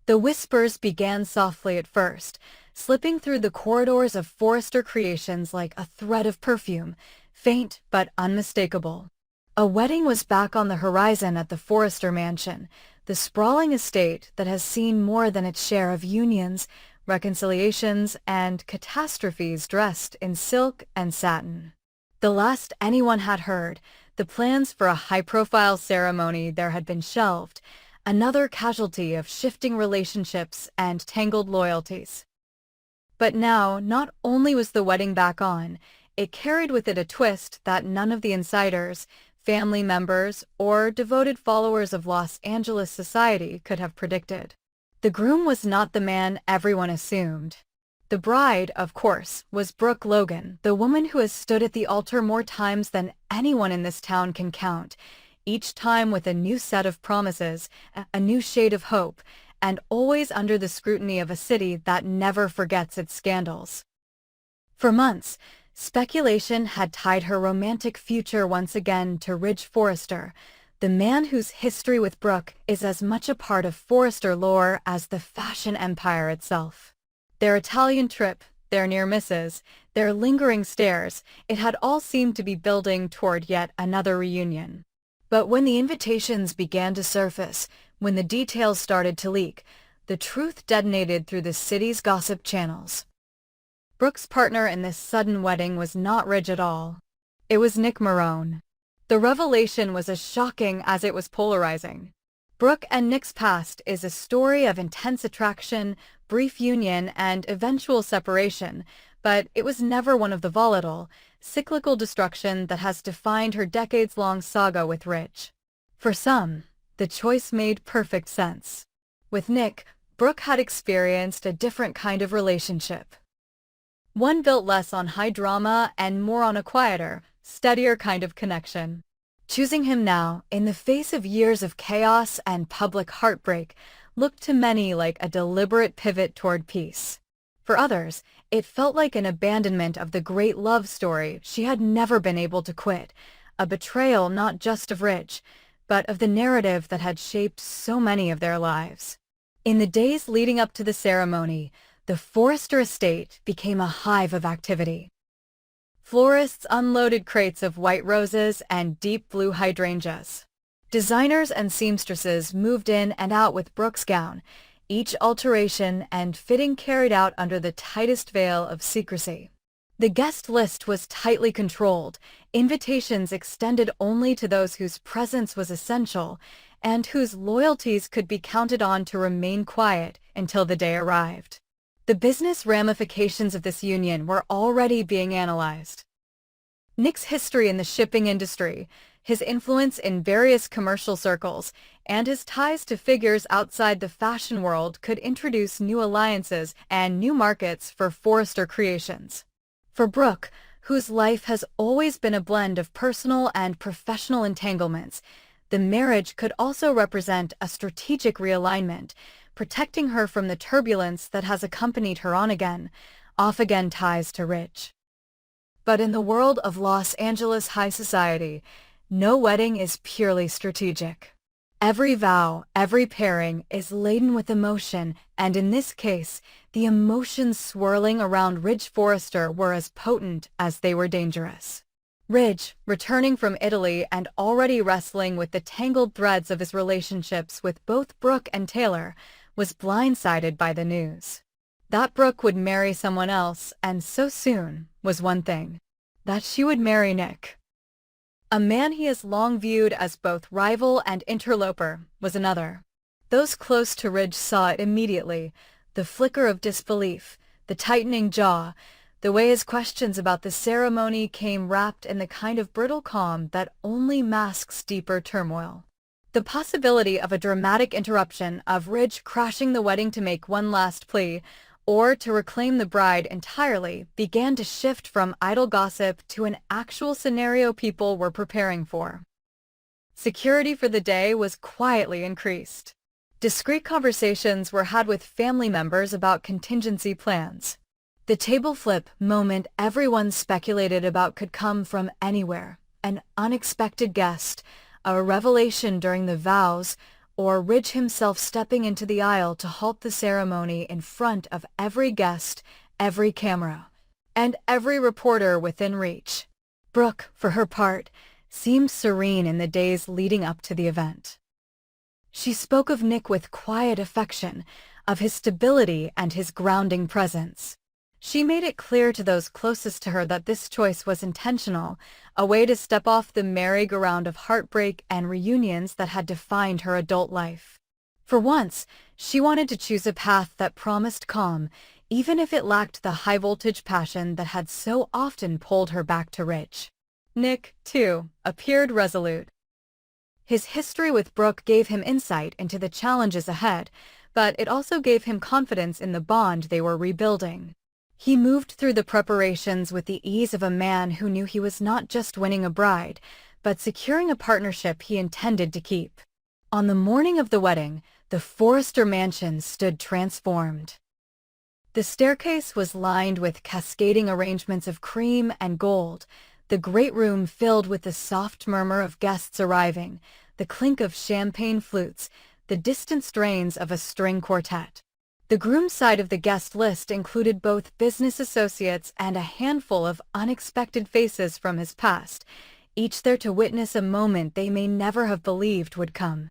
The whispers began softly at first, slipping through the corridors of Forrester Creations like a thread of perfume, faint but unmistakable. A wedding was back on the horizon at the Forrester Mansion, the sprawling estate that has seen more than its share of unions, reconciliations, and catastrophes dressed in silk and satin. The last anyone had heard, the plans for a high-profile ceremony there had been shelved, another casualty of shifting relationships and tangled loyalties. But now, not only was the wedding back on, it carried with it a twist that none of the insiders, family members, or devoted followers of Los Angeles society could have predicted. The groom was not the man everyone assumed. The bride, of course, was Brooke Logan, the woman who has stood at the altar more times than anyone in this town can count, each time with a new set of promises, a new shade of hope, and always under the scrutiny of a city that never forgets its scandals. For months, speculation had tied her romantic future once again to Ridge Forrester, the man whose history with Brooke is as much a part of Forrester lore as the fashion empire itself. Their Italian trip, their near misses, their lingering stares, it had all seemed to be building toward yet another reunion. But when the invitations began to surface, when the details started to leak, the truth detonated through the city's gossip channels. Brooke's partner in this sudden wedding was not Ridge at all. It was Nick Marone. The revelation was as shocking as it was polarizing. Brooke and Nick's past is a story of intense attraction, brief union, and eventual separation, but it was never one of the volatile, cyclical destruction that has defined her decades-long saga with Ridge. For some, the choice made perfect sense. With Nick, Brooke had experienced a different kind of relationship. One built less on high drama and more on a quieter, steadier kind of connection. Choosing him now, in the face of years of chaos and public heartbreak, looked to many like a deliberate pivot toward peace. For others, it felt like an abandonment of the great love story she had never been able to quit, a betrayal not just of Ridge, but of the narrative that had shaped so many of their lives. In the days leading up to the ceremony, the Forrester estate became a hive of activity. Florists unloaded crates of white roses and deep blue hydrangeas. Designers and seamstresses moved in and out with Brooke's gown, each alteration and fitting carried out under the tightest veil of secrecy. The guest list was tightly controlled, invitations extended only to those whose presence was essential and whose loyalties could be counted on to remain quiet until the day arrived. The business ramifications of this union were already being analyzed. Nick's history in the shipping industry, his influence in various commercial circles, and his ties to figures outside the fashion world could introduce new alliances and new markets for Forrester Creations. For Brooke, whose life has always been a blend of personal and professional entanglements, the marriage could also represent a strategic realignment, protecting her from the turbulence that has accompanied her on-again, off-again ties to Ridge. But in the world of Los Angeles high society, no wedding is purely strategic. Every vow, every pairing is laden with emotion, and in this case, the emotions swirling around Ridge Forrester were as potent as they were dangerous. Ridge, returning from Italy and already wrestling with the tangled threads of his relationships with both Brooke and Taylor, was blindsided by the news. That Brooke would marry someone else, and so soon, was one thing. That she would marry Nick, a man he has long viewed as both rival and interloper, was another. Those close to Ridge saw it immediately, the flicker of disbelief, the tightening jaw, the way his questions about the ceremony came wrapped in the kind of brittle calm that only masks deeper turmoil. The possibility of a dramatic interruption, of Ridge crashing the wedding to make one last plea, or to reclaim the bride entirely, began to shift from idle gossip to an actual scenario people were preparing for. Security for the day was quietly increased. Discreet conversations were had with family members about contingency plans. The table flip moment everyone speculated about could come from anywhere, an unexpected guest, a revelation during the vows, or Ridge himself stepping into the aisle to halt the ceremony in front of every guest, every camera, and every reporter within reach. Brooke, for her part, seemed serene in the days leading up to the event. She spoke of Nick with quiet affection, of his stability and his grounding presence. She made it clear to those closest to her that this choice was intentional, a way to step off the merry-go-round of heartbreak and reunions that had defined her adult life. For once, she wanted to choose a path that promised calm, even if it lacked the high-voltage passion that had so often pulled her back to Ridge. Nick, too, appeared resolute. His history with Brooke gave him insight into the challenges ahead, but it also gave him confidence in the bond they were rebuilding. He moved through the preparations with the ease of a man who knew he was not just winning a bride, but securing a partnership he intended to keep. On the morning of the wedding, the Forrester mansion stood transformed. The staircase was lined with cascading arrangements of cream and gold, the great room filled with the soft murmur of guests arriving, the clink of champagne flutes, the distant strains of a string quartet. The groom's side of the guest list included both business associates and a handful of unexpected faces from his past, each there to witness a moment they may never have believed would come.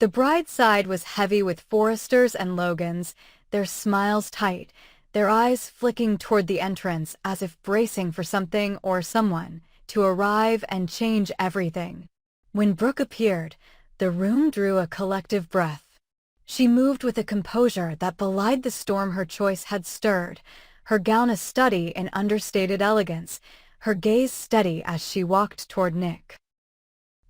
The bride's side was heavy with Forresters and Logans, their smiles tight, their eyes flicking toward the entrance as if bracing for something or someone to arrive and change everything. When Brooke appeared, the room drew a collective breath. She moved with a composure that belied the storm her choice had stirred, her gown a study in understated elegance, her gaze steady as she walked toward Nick.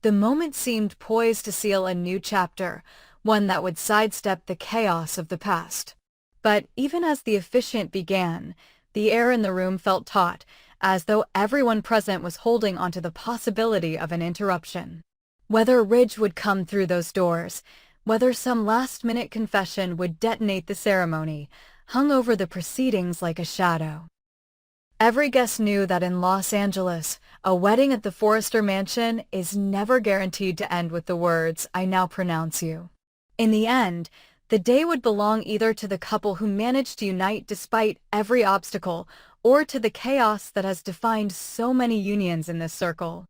The moment seemed poised to seal a new chapter, one that would sidestep the chaos of the past. But even as the officiant began, the air in the room felt taut, as though everyone present was holding onto the possibility of an interruption. Whether Ridge would come through those doors, whether some last-minute confession would detonate the ceremony, hung over the proceedings like a shadow. Every guest knew that in Los Angeles, a wedding at the Forrester mansion is never guaranteed to end with the words, "I now pronounce you." In the end, the day would belong either to the couple who managed to unite despite every obstacle, or to the chaos that has defined so many unions in this circle.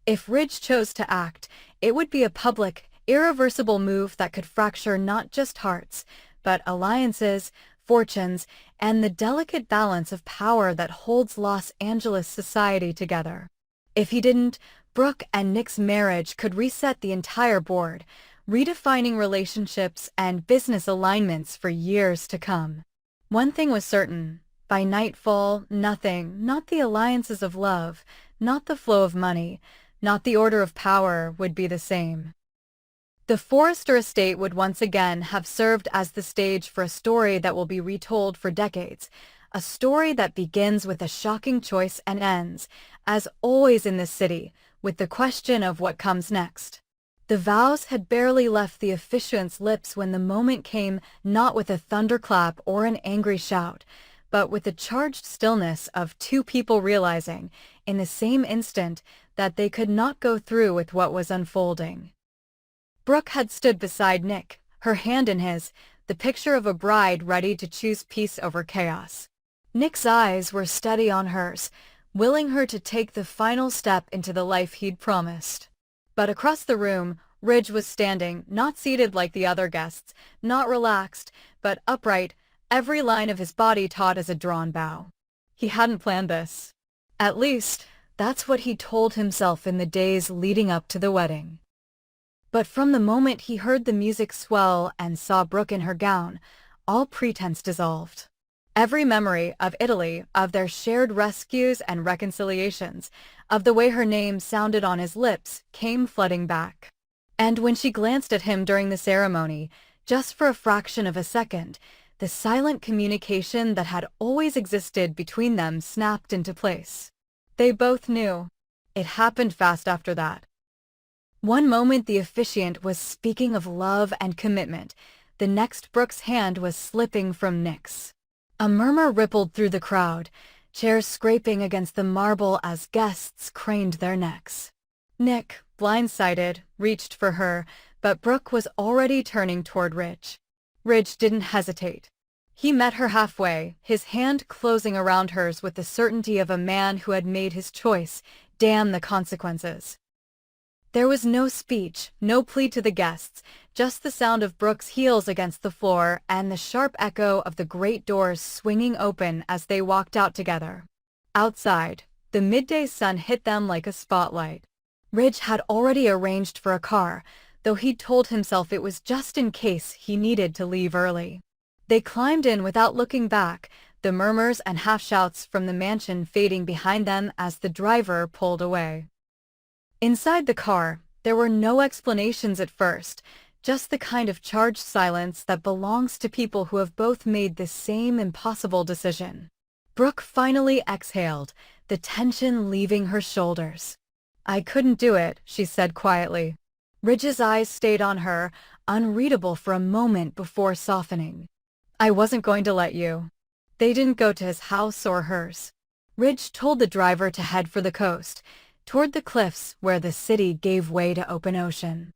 If Ridge chose to act, it would be a public, irreversible move that could fracture not just hearts, but alliances, fortunes, and the delicate balance of power that holds Los Angeles society together. If he didn't, Brooke and Nick's marriage could reset the entire board, redefining relationships and business alignments for years to come. One thing was certain. By nightfall, nothing, not the alliances of love, not the flow of money, not the order of power, would be the same. The Forrester estate would once again have served as the stage for a story that will be retold for decades, a story that begins with a shocking choice and ends, as always in this city, with the question of what comes next. The vows had barely left the officiant's lips when the moment came, not with a thunderclap or an angry shout, but with the charged stillness of two people realizing, in the same instant, that they could not go through with what was unfolding. Brooke had stood beside Nick, her hand in his, the picture of a bride ready to choose peace over chaos. Nick's eyes were steady on hers, willing her to take the final step into the life he'd promised. But across the room, Ridge was standing, not seated like the other guests, not relaxed, but upright, every line of his body taut as a drawn bow. He hadn't planned this. At least, that's what he told himself in the days leading up to the wedding. But from the moment he heard the music swell and saw Brooke in her gown, all pretense dissolved. Every memory of Italy, of their shared rescues and reconciliations, of the way her name sounded on his lips, came flooding back. And when she glanced at him during the ceremony, just for a fraction of a second, the silent communication that had always existed between them snapped into place. They both knew. It happened fast after that. One moment the officiant was speaking of love and commitment, the next Brooke's hand was slipping from Nick's. A murmur rippled through the crowd, chairs scraping against the marble as guests craned their necks. Nick, blindsided, reached for her, but Brooke was already turning toward Ridge. Ridge didn't hesitate. He met her halfway, his hand closing around hers with the certainty of a man who had made his choice. Damn the consequences. There was no speech, no plea to the guests, just the sound of Brooke's heels against the floor and the sharp echo of the great doors swinging open as they walked out together. Outside, the midday sun hit them like a spotlight. Ridge had already arranged for a car, though he'd told himself it was just in case he needed to leave early. They climbed in without looking back, the murmurs and half-shouts from the mansion fading behind them as the driver pulled away. Inside the car, there were no explanations at first, just the kind of charged silence that belongs to people who have both made the same impossible decision. Brooke finally exhaled, the tension leaving her shoulders. "I couldn't do it," she said quietly. Ridge's eyes stayed on her, unreadable for a moment before softening. "I wasn't going to let you." They didn't go to his house or hers. Ridge told the driver to head for the coast, toward the cliffs where the city gave way to open ocean.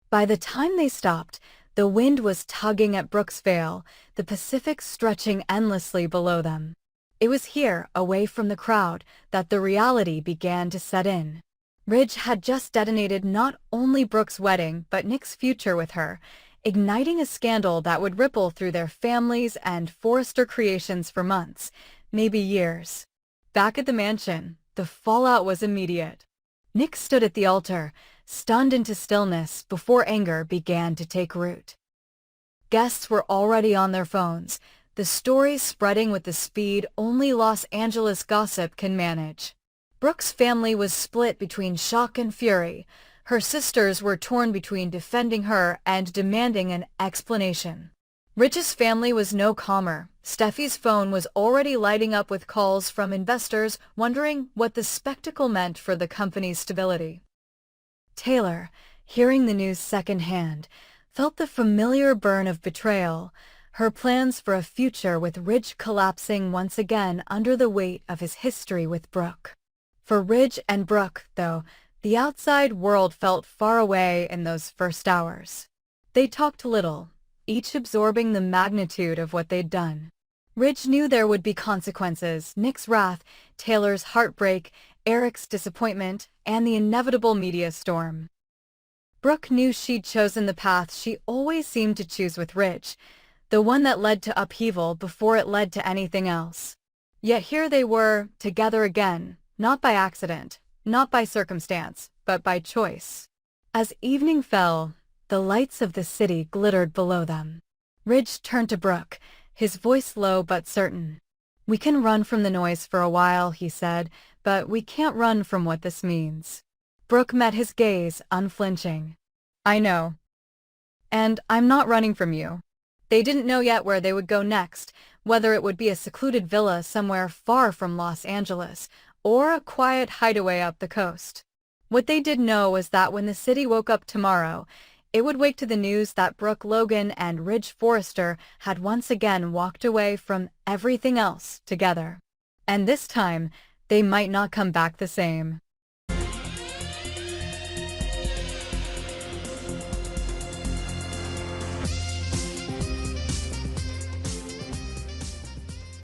By the time they stopped, the wind was tugging at Brooke's veil, the Pacific stretching endlessly below them. It was here, away from the crowd, that the reality began to set in. Ridge had just detonated not only Brooke's wedding but Nick's future with her, igniting a scandal that would ripple through their families and Forrester creations for months, maybe years. Back at the mansion, the fallout was immediate. Nick stood at the altar, stunned into stillness before anger began to take root. Guests were already on their phones, the stories spreading with the speed only Los Angeles gossip can manage. Brooke's family was split between shock and fury. Her sisters were torn between defending her and demanding an explanation. Ridge's family was no calmer. Steffi's phone was already lighting up with calls from investors wondering what the spectacle meant for the company's stability. Taylor, hearing the news secondhand, felt the familiar burn of betrayal, her plans for a future with Ridge collapsing once again under the weight of his history with Brooke. For Ridge and Brooke, though, the outside world felt far away in those first hours. They talked little, each absorbing the magnitude of what they'd done. Ridge knew there would be consequences: Nick's wrath, Taylor's heartbreak, Eric's disappointment, and the inevitable media storm. Brooke knew she'd chosen the path she always seemed to choose with Ridge, the one that led to upheaval before it led to anything else. Yet here they were, together again, not by accident, not by circumstance, but by choice. As evening fell, the lights of the city glittered below them. Ridge turned to Brooke, his voice low but certain. "We can run from the noise for a while," he said, "but we can't run from what this means." Brooke met his gaze, unflinching. "I know. And I'm not running from you." They didn't know yet where they would go next, whether it would be a secluded villa somewhere far from Los Angeles, or a quiet hideaway up the coast. What they did know was that when the city woke up tomorrow, it would wake to the news that Brooke Logan and Ridge Forrester had once again walked away from everything else together. And this time, they might not come back the same.